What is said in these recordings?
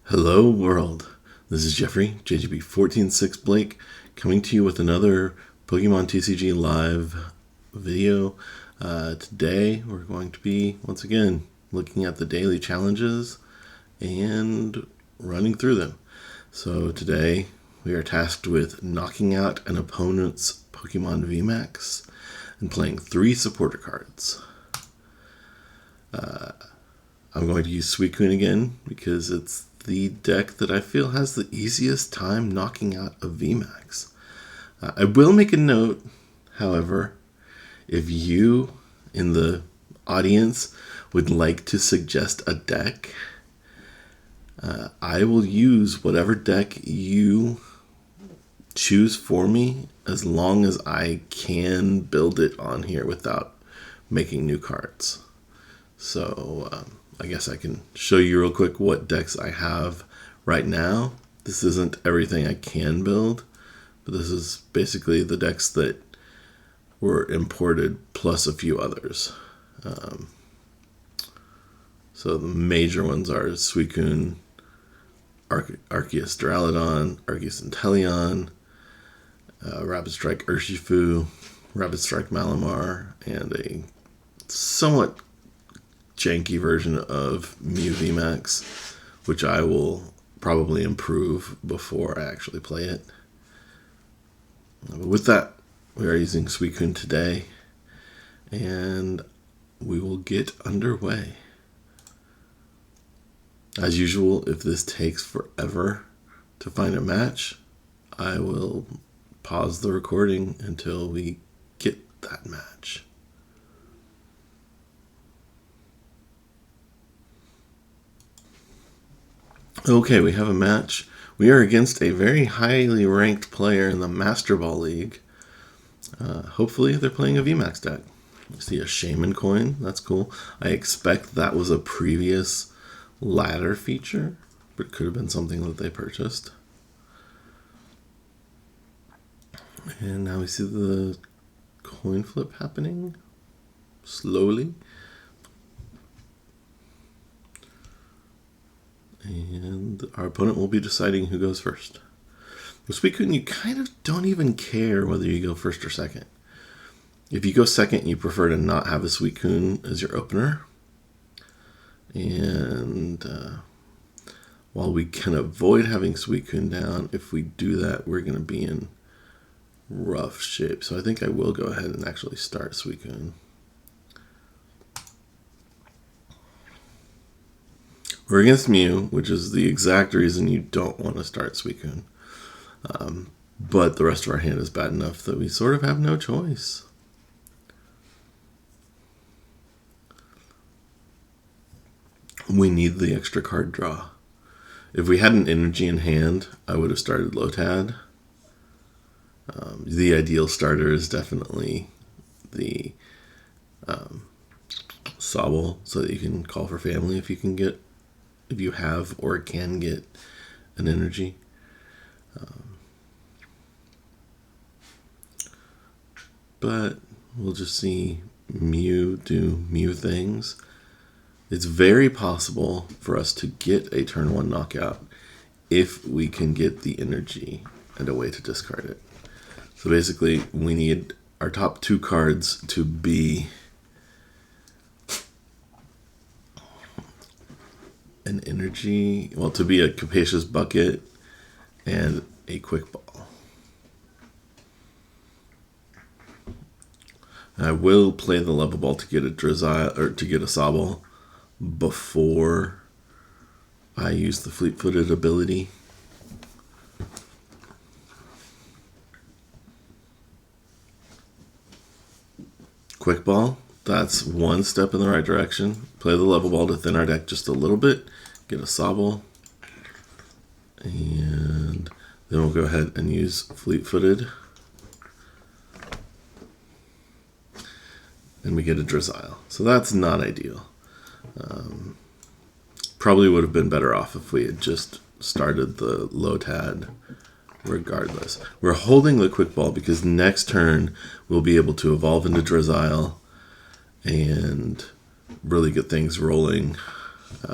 Hello world, this is Jeffrey, JGB146 Blake, coming to you with another Pokemon TCG live video. Today we're going to be, once again, looking at the daily challenges and running through them. So today we are tasked with knocking out an opponent's Pokemon VMAX and playing 3 supporter cards. I'm going to use Suicune again because it's the deck that I feel has the easiest time knocking out a VMAX. I will make a note, however, if you in the audience would like to suggest a deck, I will use whatever deck you choose for me as long as I can build it on here without making new cards. So I guess I can show you real quick what decks I have right now. This isn't everything I can build, but this is basically the decks that were imported plus a few others. So the major ones are Suicune, Arceus Duraludon, Arceus Inteleon, Rapid Strike Urshifu, Rapid Strike Malamar, and a somewhat janky version of Mew VMAX, which I will probably improve before I actually play it. But with that, we are using Suicune today, and we will get underway. As usual, if this takes forever to find a match, I will pause the recording until we get that match. Okay, we have a match. We are against a very highly ranked player in the Master Ball League. Hopefully they're playing a VMAX deck. You see a Shaman coin. That's cool. I expect that was a previous ladder feature, but it could have been something that they purchased. And now we see the coin flip happening slowly. And our opponent will be deciding who goes first. With Suicune, you kind of don't even care whether you go first or second. If you go second, you prefer to not have a Suicune as your opener. And while we can avoid having Suicune down, if we do that, we're going to be in rough shape. So I think I will go ahead and actually start Suicune. We're against Mew, which is the exact reason you don't want to start Suicune. But the rest of our hand is bad enough that we sort of have no choice. We need the extra card draw. If we had an energy in hand, I would have started Lotad. The ideal starter is definitely the Sobble, so that you can call for family if you have or can get an energy. But we'll just see Mew do Mew things. It's very possible for us to get a turn 1 knockout if we can get the energy and a way to discard it. So basically, we need our top 2 cards to be an energy, well, to be a Capacious Bucket and a Quick Ball. And I will play the Level Ball to get a Drizzile, or to get a Sobble before I use the Fleet-Footed ability. Quick Ball, that's one step in the right direction. Play the Level Ball to thin our deck just a little bit, get a Sobble, and then we'll go ahead and use Fleet-Footed. And we get a Drizzile. So that's not ideal. Probably would have been better off if we had just started the Lotad regardless. We're holding the Quick Ball because next turn we'll be able to evolve into Drizzile and really get things rolling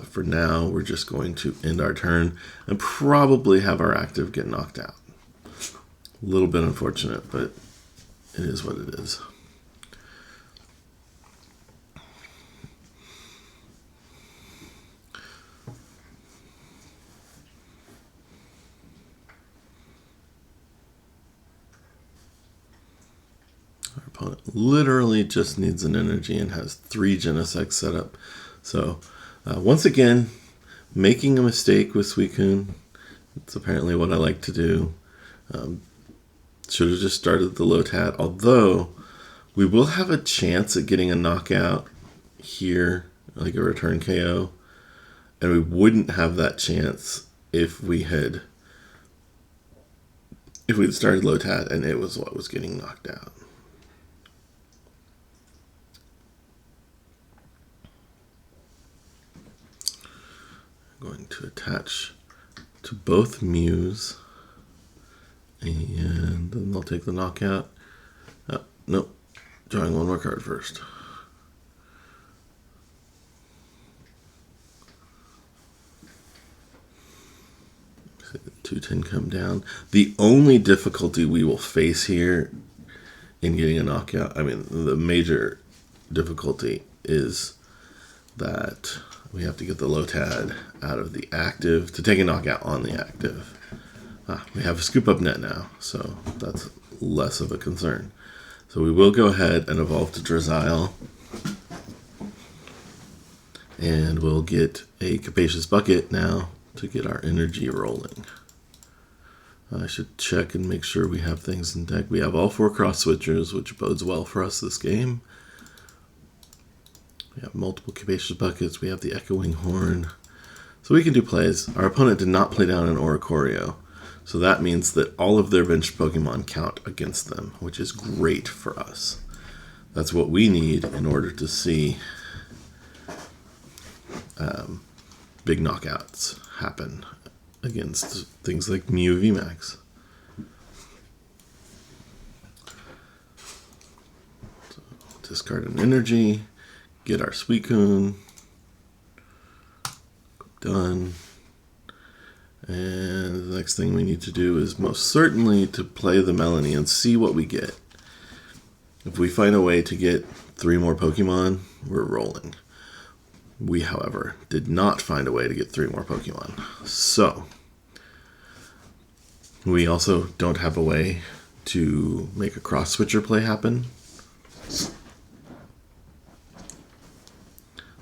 For now, we're just going to end our turn and probably have our active get knocked out. A little bit unfortunate, but it is what it is. Our opponent literally just needs an energy and has 3 Genesect set up. So once again, making a mistake with Suicune. It's apparently what I like to do. Should have just started the Lotad, although we will have a chance at getting a knockout here, like a return KO, and we wouldn't have that chance if we'd started Lotad and it was what was getting knocked out. I'm going to attach to both Mews. And then they'll take the knockout. Nope. Drawing one more card first. 210 come down. The only difficulty we will face here in getting a knockout, I mean, the major difficulty is that we have to get the Lotad out of the active to take a knockout on the active. We have a Scoop Up Net now, so that's less of a concern. So we will go ahead and evolve to Drizzile. And we'll get a Capacious Bucket now to get our energy rolling. I should check and make sure we have things in deck. We have all 4 Cross Switchers, which bodes well for us this game. We have multiple Capacious Buckets. We have the Echoing Horn. So we can do plays. Our opponent did not play down an Oricorio. So that means that all of their bench Pokemon count against them, which is great for us. That's what we need in order to see big knockouts happen against things like Mew VMAX. So discard an energy, get our Suicune. Done. And the next thing we need to do is most certainly to play the Melony and see what we get. If we find a way to get 3 more Pokemon, we're rolling. We, however, did not find a way to get 3 more Pokemon. So, we also don't have a way to make a Cross Switcher play happen.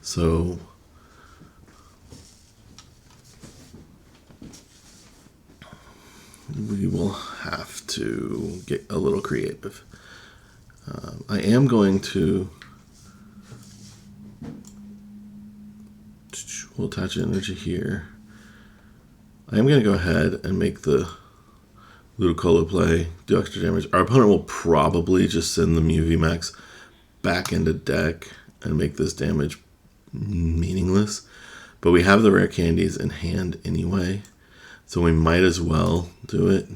So, we will have to get a little creative. I am going to... We'll attach energy here. I am going to go ahead and make the Ludicolo play, do extra damage. Our opponent will probably just send the Mew VMAX back into deck and make this damage meaningless. But we have the rare candies in hand anyway, so we might as well do it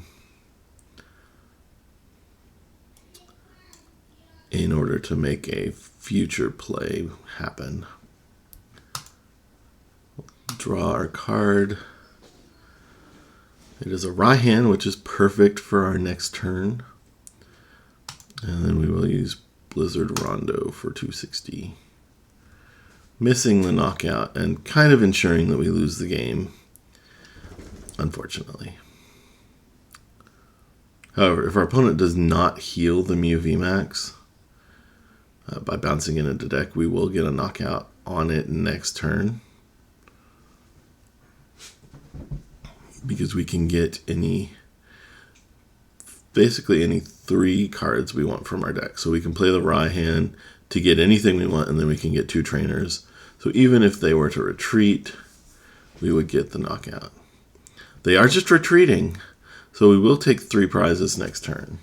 in order to make a future play happen. Draw our card. It is a Raihan, which is perfect for our next turn. And then we will use Blizzard Rondo for 260. Missing the knockout and kind of ensuring that we lose the game, unfortunately. However, if our opponent does not heal the Mew VMAX by bouncing it into deck, we will get a knockout on it next turn. Because we can get basically any 3 cards we want from our deck. So we can play the Raihan to get anything we want, and then we can get 2 trainers. So even if they were to retreat, we would get the knockout. They are just retreating, so we will take 3 prizes next turn.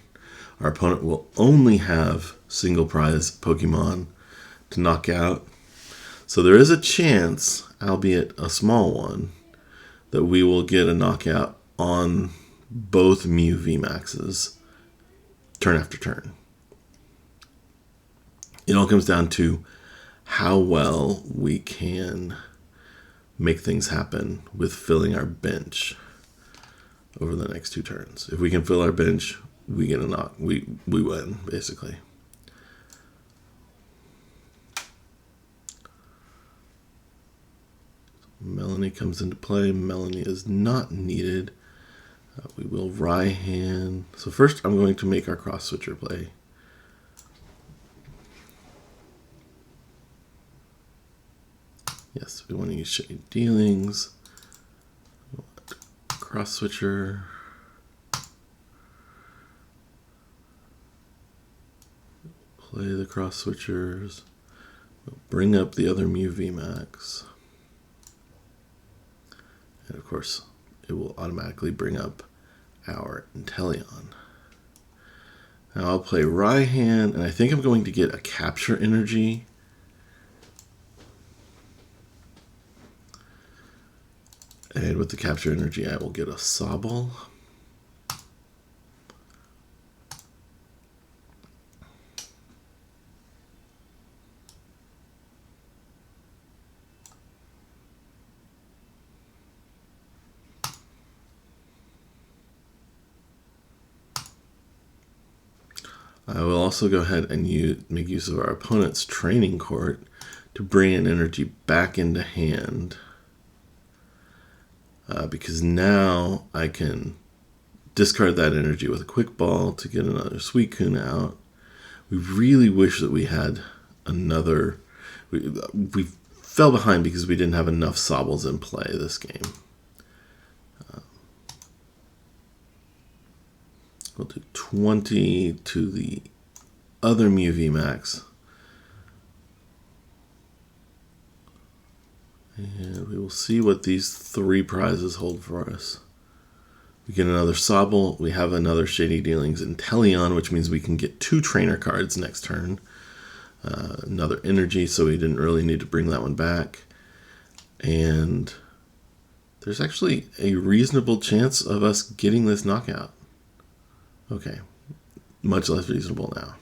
Our opponent will only have single prize Pokemon to knock out. So there is a chance, albeit a small one, that we will get a knockout on both Mew VMAXs turn after turn. It all comes down to how well we can make things happen with filling our bench over the next 2 turns. If we can fill our bench, we get a knock. We win, basically. Melony comes into play. Melony is not needed. We will Raihan. So first I'm going to make our Cross Switcher play. Yes, we want to use Shady Dealings. Cross Switcher. Play the Cross Switchers. We'll bring up the other Mew VMAX. And of course, it will automatically bring up our Inteleon. Now I'll play Raihan, and I think I'm going to get a Capture Energy. And with the Capture Energy, I will get a Sobble. I will also go ahead and make use of our opponent's training court to bring an energy back into hand. Because now I can discard that energy with a quick ball to get another Suicune out. We really wish that we had another. We fell behind because we didn't have enough Sobbles in play this game. We'll do 20 to the other Mew VMAX. And we will see what these 3 prizes hold for us. We get another Sobble. We have another Shady Dealings Inteleon, which means we can get 2 trainer cards next turn. Another energy, so we didn't really need to bring that one back. And there's actually a reasonable chance of us getting this knockout. Okay, much less reasonable now.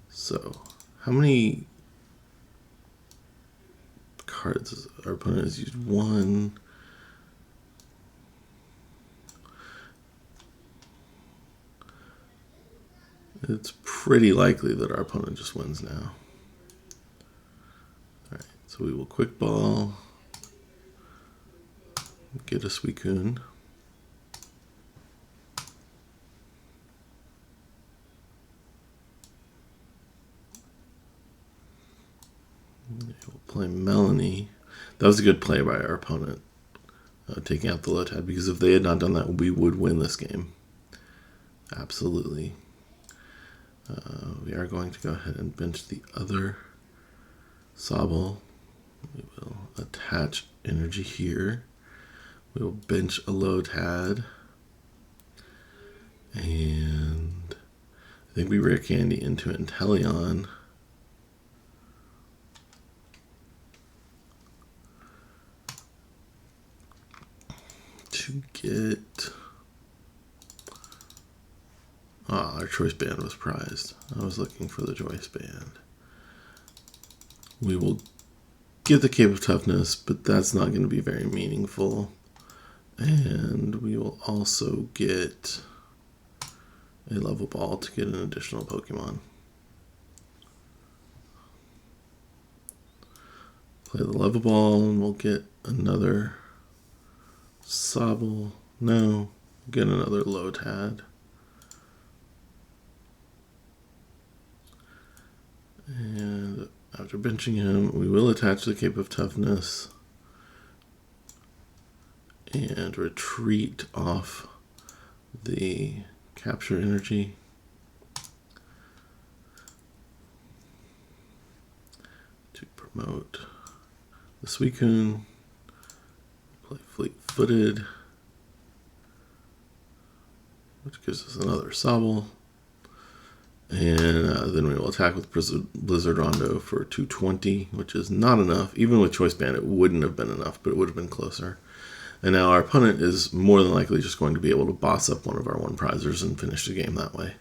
So, how many cards has our opponent has used? 1. It's pretty likely that our opponent just wins now. Alright, so we will quick ball. Get a Suicune. We'll play Melony. That was a good play by our opponent, taking out the Lotad, because if they had not done that, we would win this game. Absolutely. We are going to go ahead and bench the other Sobble. We will attach energy here. We will bench a Lotad. And I think we Rare Candy into Inteleon. To get... our Choice Band was prized. I was looking for the Choice Band. We will get the Cape of Toughness, but that's not going to be very meaningful. And we will also get a Level Ball to get an additional Pokemon. Play the Level Ball and we'll get another Sobble. No, get another Lotad. And after benching him, we will attach the Cape of Toughness and retreat off the Capture Energy. To promote the Suicune. Play Fleet-Footed, which gives us another Sobble. And then we will attack with Blizzard Rondo for 220, which is not enough. Even with Choice Band, it wouldn't have been enough, but it would have been closer. And now our opponent is more than likely just going to be able to boss up one of our 1-prizers and finish the game that way.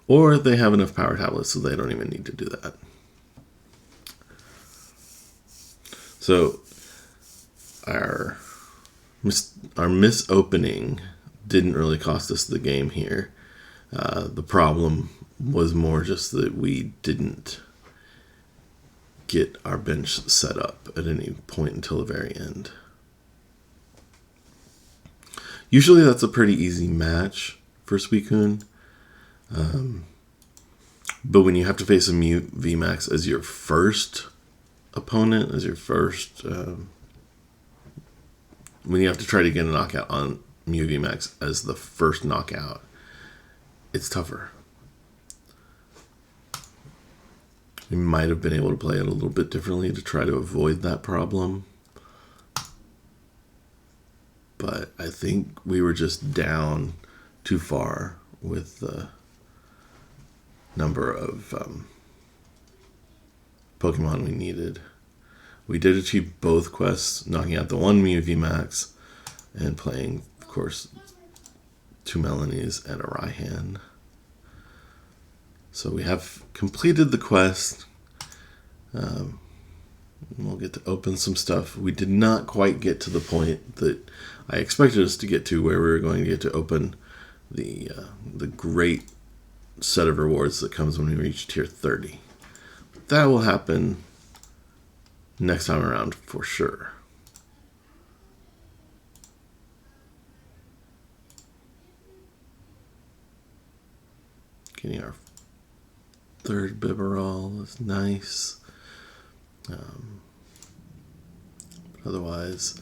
or they have enough power tablets so they don't even need to do that. So our misopening didn't really cost us the game here. The problem was more just that we didn't get our bench set up at any point until the very end. Usually that's a pretty easy match for Suicune. But when you have to face a Mew VMAX as your first opponent, as your first... when you have to try to get a knockout on Mew VMAX as the first knockout, it's tougher. We might have been able to play it a little bit differently to try to avoid that problem. But I think we were just down too far with the number of Pokemon we needed. We did achieve both quests, knocking out the one Mew VMAX and playing, of course, 2 Melonies and a Raihan. So we have completed the quest. We'll get to open some stuff. We did not quite get to the point that I expected us to get to, where we were going to get to open the great set of rewards that comes when we reach tier 30. But that will happen next time around for sure. Getting our third Bibarel is nice. Otherwise,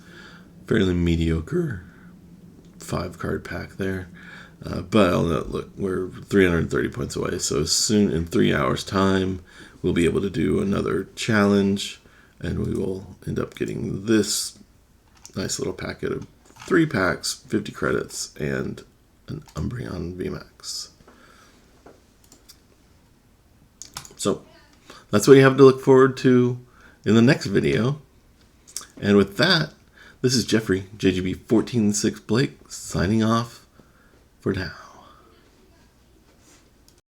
fairly mediocre 5-card pack there. But I'll note, look, we're 330 points away. So soon, in 3 hours' time, we'll be able to do another challenge, and we will end up getting this nice little packet of 3 packs, 50 credits, and an Umbreon VMAX. So that's what you have to look forward to in the next video. And with that, this is Jeffrey, JGB 146 Blake, signing off for now.